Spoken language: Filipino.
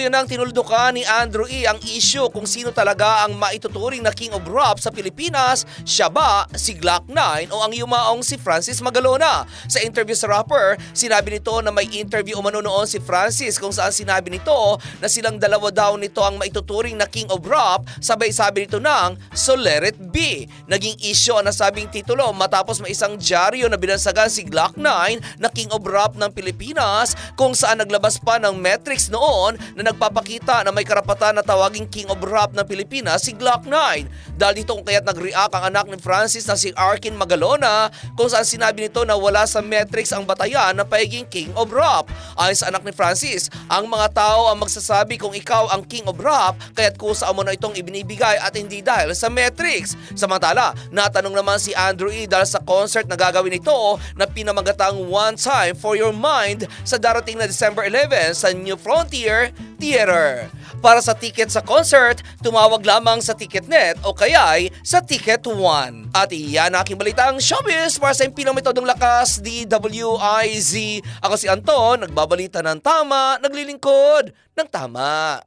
tuluyan ng tinuldukan ni Andrew E. ang issue kung sino talaga ang maituturing na King of Rap sa Pilipinas, siya ba si Glock 9 o ang yumaong si Francis Magalona. Sa interview sa rapper, sinabi nito na may interview umano noon si Francis kung saan sinabi nito na silang dalawa daw nito ang maituturing na King of Rap, sabay sabi nito ng "So let it be". Naging issue ang nasabing titulo matapos may isang dyaryo na binansagan si Glock 9 na King of Rap ng Pilipinas, kung saan naglabas pa ng metrics noon na nagpapakita na may karapatan na tawaging King of Rap ng Pilipinas si Glock 9. Dahil dito kung kaya't nag-react ang anak ni Francis na si Arkin Magalona, kung saan sinabi nito na wala sa metrics ang batayan na pagiging King of Rap. Ayon sa anak ni Francis, ang mga tao ang magsasabi kung ikaw ang King of Rap, kaya't kusa mo na itong ibinibigay at hindi dahil sa metrics. Samantala, natanong naman si Andrew E. dahil sa concert na gagawin ito na pinamagatang One Time for Your Mind sa darating na December 11 sa New Frontier Theater. Para sa ticket sa concert, tumawag lamang sa Ticketnet o kaya'y sa Ticket One. At iyan aking balitang showbiz para sa impinang metodong lakas, DWIZ. Ako si Anton, nagbabalita ng tama, naglilingkod ng tama.